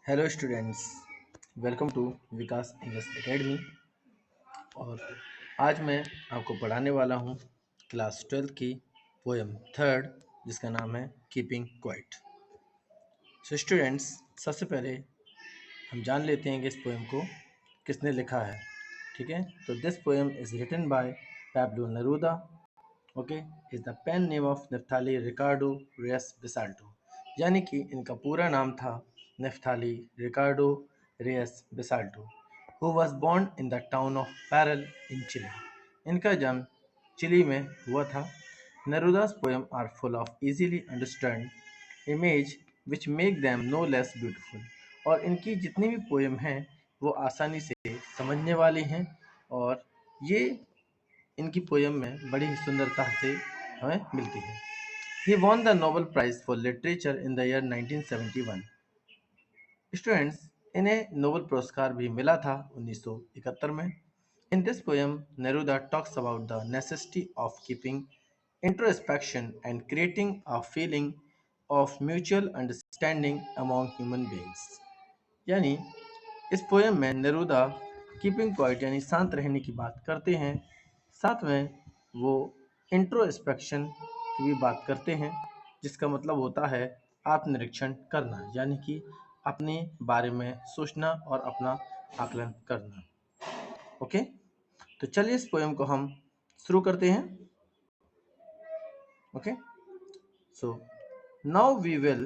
Hello students, welcome to Vikas English academy. और आज मैं आपको पढ़ाने वाला हूँ क्लास 12 की पोएम थर्ड, जिसका नाम है कीपिंग क्वाइट। सो स्टूडेंट्स, सबसे पहले हम जान लेते हैं कि इस पोएम को किसने लिखा है। ठीक है, तो this poem is written by Pablo Neruda. Okay, is the pen name of Neftali Ricardo Reyes Basoalto, यानी कि इनका पूरा नाम था Neftali Ricardo Reyes Basoalto, who was born in the town of Parral in Chile. इनका जन्म chilli में हुआ था। Neruda's poems are full of easily understood image which make them no less beautiful. और इनकी जितनी भी पोएम हैं वो आसानी से समझने वाली हैं, और ये इनकी पोएम में बड़ी ही सुंदरता से हमें मिलती है। He won the Nobel Prize for Literature in the year 1971. Students, इन्हें नोबेल पुरस्कार भी मिला था 1971 में। In this poem Neruda talks about the necessity of keeping introspection and creating a feeling of mutual understanding among human beings. यानी इस poem में Neruda keeping quiet यानी शांत रहने की बात करते हैं, साथ में वो इंट्रोस्पेक्शन की भी बात करते हैं, जिसका मतलब होता है आत्मनिरीक्षण करना, यानी कि अपने बारे में सोचना और अपना आकलन करना। ओके, तो चलिए इस पोएम को हम शुरू करते हैं। Okay, so now we will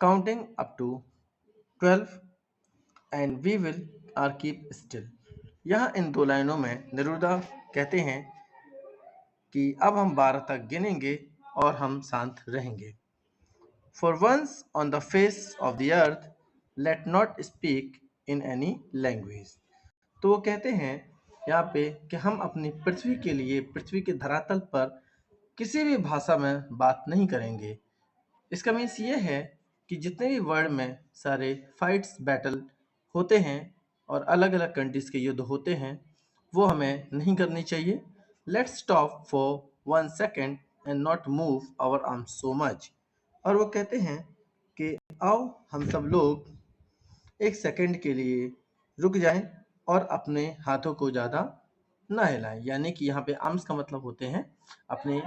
counting up to 12 and we will are keep still. यहाँ इन दो लाइनों में नेरूदा कहते हैं कि अब हम 12 तक गिनेंगे और हम शांत रहेंगे। For once on the face of the earth, let not speak in any language. तो वो कहते हैं यहाँ पे कि हम अपनी पृथ्वी के लिए, पृथ्वी के धरातल पर किसी भी भाषा में बात नहीं करेंगे। इसका मीन्स ये है कि जितने भी वर्ल्ड में सारे फाइट्स, बैटल होते हैं और अलग अलग कंट्रीज के युद्ध होते हैं, वो हमें नहीं करनी चाहिए। Let's stop for 1 second and not move our arm so much. और वो कहते हैं कि आओ हम सब लोग 1 सेकेंड के लिए रुक जाएं और अपने हाथों को ज़्यादा ना हिलाएं। यानी कि यहाँ पे आर्म्स का मतलब होते हैं अपने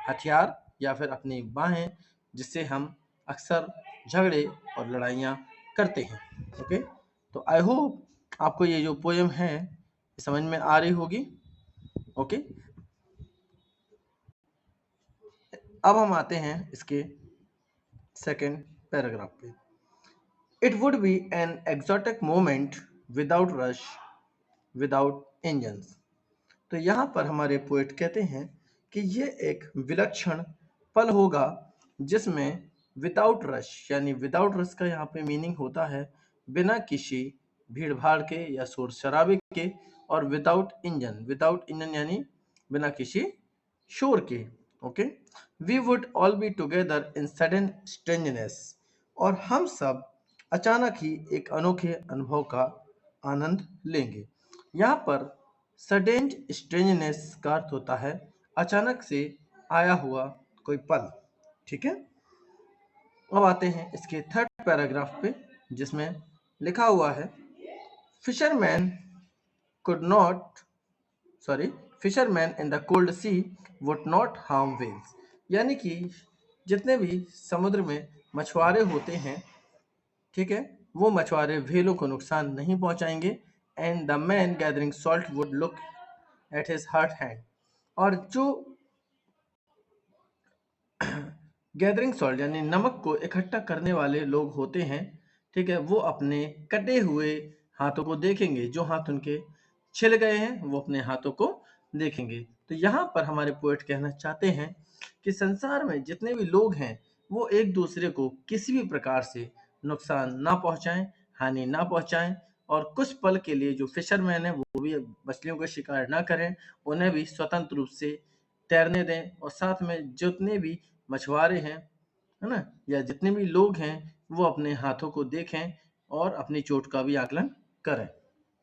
हथियार या फिर अपनी बाहें, जिससे हम अक्सर झगड़े और लड़ाइयाँ करते हैं। ओके, तो आई होप आपको ये जो पोएम है समझ में आ रही होगी। ओके, अब हम आते हैं इसके सेकेंड पैराग्राफ पे। It would be an exotic moment without rush, without engines. तो यहाँ पर हमारे पोएट कहते हैं कि ये एक विलक्षण पल होगा जिसमें विदाउट रश, यानी विदाउट रश का यहाँ पे मीनिंग होता है बिना किसी भीड़ भाड़ के या शोर शराबे के, और विदाउट इंजन यानी बिना किसी शोर के। Okay, we would all be together in sudden strangeness, और हम सब अचानक ही एक अनोखे अनुभव का आनंद लेंगे। यहाँ पर सडेन स्ट्रेंजनेस का अर्थ होता है अचानक से आया हुआ कोई पल। ठीक है, अब आते हैं इसके थर्ड पैराग्राफ पे, जिसमें लिखा हुआ है fisherman could not fisherman in the cold sea would not harm whales. यानी कि जितने भी समुद्र में मछुआरे होते हैं, ठीक है, वो मछुआरे व्हेलों को नुकसान नहीं पहुंचाएंगे। And the man gathering salt would look at his hurt hand, और जो गैदरिंग सॉल्ट यानी नमक को इकट्ठा करने वाले लोग होते हैं, ठीक है, वो अपने कटे हुए हाथों को देखेंगे। जो हाथ उनके छिल गए हैं वो अपने हाथों को देखेंगे। तो यहाँ पर हमारे पोएट कहना चाहते हैं कि संसार में जितने भी लोग हैं वो एक दूसरे को किसी भी प्रकार से नुकसान ना पहुंचाएं, हानि ना पहुंचाएं, और कुछ पल के लिए जो फिशरमैन है वो भी मछलियों का शिकार ना करें, उन्हें भी स्वतंत्र रूप से तैरने दें। और साथ में जितने भी मछुआरे हैं, है ना, या जितने भी लोग हैं, वो अपने हाथों को देखें और अपनी चोट का भी आकलन करें।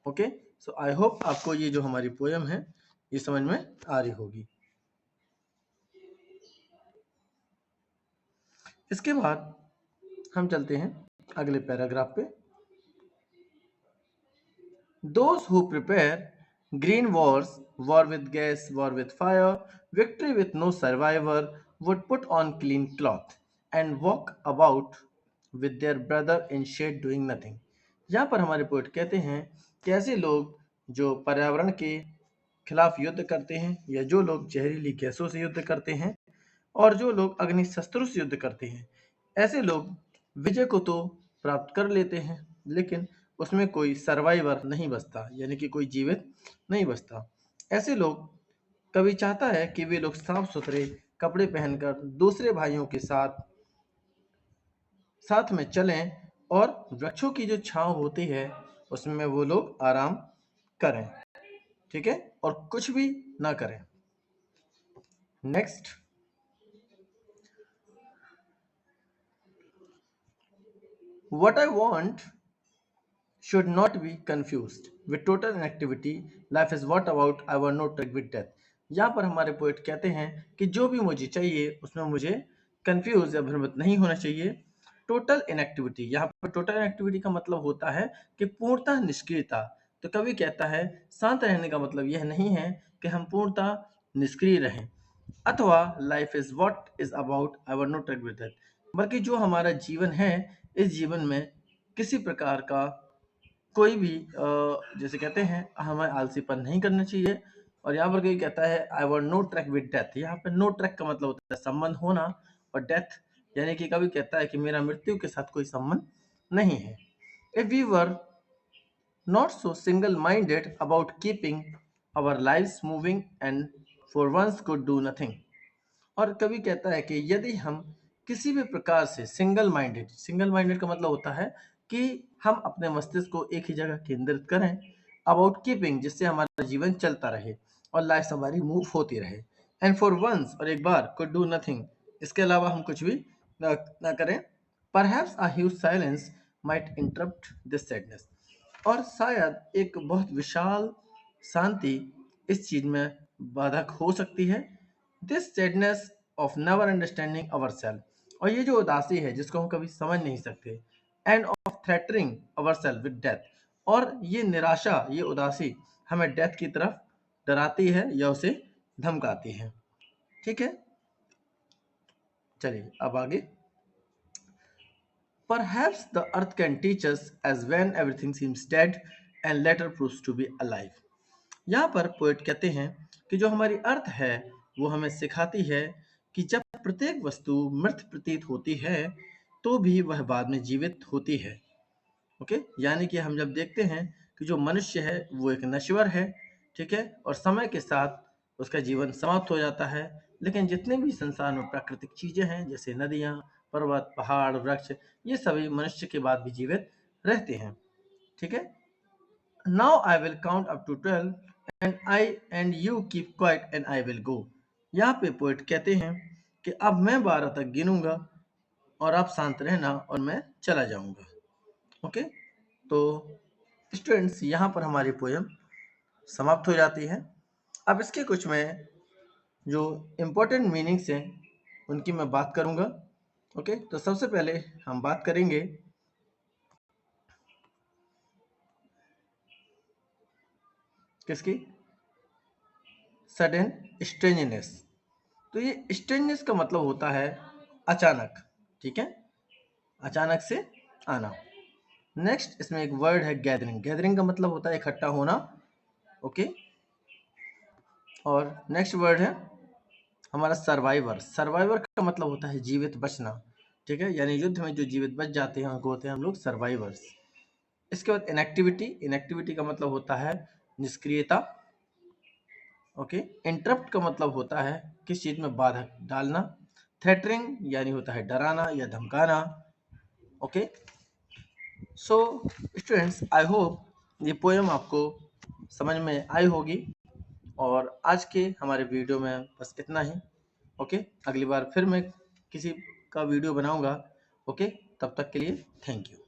ओके, सो आई होप आपको ये जो हमारी पोएम है ये समझ में आ रही होगी। इसके बाद हम चलते हैं अगले पैराग्राफ पे। Those who prepare green wars, war with gas, war with fire, victory with no survivor, would put on clean cloth and walk about with their brother in shade doing nothing. यहाँ पर हमारे poet कहते हैं कि ऐसे लोग जो पर्यावरण के खिलाफ युद्ध करते हैं या जो लोग जहरीली गैसों से युद्ध करते हैं और जो लोग अग्नि शस्त्रों से युद्ध करते हैं, ऐसे लोग विजय को तो प्राप्त कर लेते हैं, लेकिन उसमें कोई सर्वाइवर नहीं बचता, यानी कि कोई जीवित नहीं बचता। ऐसे लोग कवि चाहता है कि वे लोग साफ सुथरे कपड़े पहनकर दूसरे भाइयों के साथ साथ में चलें और वृक्षों की जो छांव होती है उसमें वो लोग आराम करें, ठीक है, और कुछ भी ना करें। Next, what I want should not be confused with total inactivity. Life is what about I want no truck with death. यहाँ पर हमारे पोएट कहते हैं कि जो भी मुझे चाहिए उसमें मुझे कंफ्यूज या भ्रमित नहीं होना चाहिए। टोटल इनएक्टिविटी, यहाँ पर टोटल इनएक्टिविटी का मतलब होता है कि पूर्णतः निष्क्रियता। तो कवि कहता है शांत रहने का मतलब यह नहीं है कि हम पूर्णतः निष्क्रिय रहें, अथवा life is what is about I want not track with that, बल्कि जो हमारा जीवन है इस जीवन में किसी प्रकार का कोई भी जैसे कहते हैं हमें आलसीपन नहीं करना चाहिए। और यहाँ पर कोई कहता है I want no track with death, यहाँ पर नो ट्रैक का मतलब होता है संबंध होना, और डेथ यानी कि कभी कहता है कि मेरा मृत्यु के साथ कोई संबंध नहीं है। If we were not so single-minded about keeping our lives moving and for once could do nothing. और कवि कहता है कि यदि हम किसी भी प्रकार से सिंगल माइंडेड का मतलब होता है कि हम अपने मस्तिष्क को एक ही जगह केंद्रित करें, अबाउट कीपिंग जिससे हमारा जीवन चलता रहे और लाइफ हमारी मूव होती रहे, एंड फॉर वंस और एक बार कुड डू नथिंग, इसके अलावा हम कुछ भी ना करें, perhaps a huge silence might interrupt this sadness, और शायद एक बहुत विशाल शांति इस चीज में बाधक हो सकती है। This sadness of never understanding our self, और ये जो उदासी है जिसको हम कभी समझ नहीं सकते, end of threatening our self with death, और ये निराशा, ये उदासी हमें डेथ की तरफ डराती है या उसे धमकाती है। ठीक है, चलिए अब आगे। Perhaps the earth can teach us as when everything seems dead and later proves to be alive. यहाँ पर पोएट कहते हैं कि जो हमारी अर्थ है वो हमें सिखाती है कि जब प्रत्येक वस्तु मृत प्रतीत होती है तो भी वह बाद में जीवित होती है। ओके, यानी कि हम जब देखते हैं कि जो मनुष्य है वो एक नश्वर है, ठीक है, और समय के साथ उसका जीवन समाप्त हो जाता है, लेकिन जितने भी संसार में प्राकृतिक चीजें हैं जैसे नदियां, पर्वत, पहाड़, वृक्ष, ये सभी मनुष्य के बाद भी जीवित रहते हैं। ठीक है, now I will count up to 12 and you keep quiet and I will go. यहाँ पे पोएट कहते हैं कि अब मैं 12 तक गिनूंगा और आप शांत रहना और मैं चला जाऊंगा। ओके, तो स्टूडेंट्स यहाँ पर हमारी पोएम समाप्त हो जाती है। अब इसके कुछ मैं जो इम्पोर्टेंट मीनिंग्स हैं उनकी मैं बात करूंगा। ओके, तो सबसे पहले हम बात करेंगे किसकी, सडन स्ट्रेंजनेस। तो ये स्ट्रेंजनेस का मतलब होता है अचानक, ठीक है, अचानक से आना। नेक्स्ट इसमें एक वर्ड है गैदरिंग, गैदरिंग का मतलब होता है इकट्ठा होना। ओके, और नेक्स्ट वर्ड है हमारा सर्वाइवर, सर्वाइवर का मतलब होता है जीवित बचना, ठीक है, यानी युद्ध में जो जीवित बच जाते हैं उनको होते हैं हम लोग सर्वाइवर्स। इसके बाद इनएक्टिविटी, इनएक्टिविटी का मतलब होता है निष्क्रियता। ओके, इंटरप्ट का मतलब होता है किस चीज में बाधा डालना। थ्रेटनिंग यानी होता है डराना या धमकाना। Okay, so students I hope ये पोएम आपको समझ में आई होगी, और आज के हमारे वीडियो में बस इतना ही। ओके, अगली बार फिर मैं किसी का वीडियो बनाऊंगा। ओके, तब तक के लिए थैंक यू।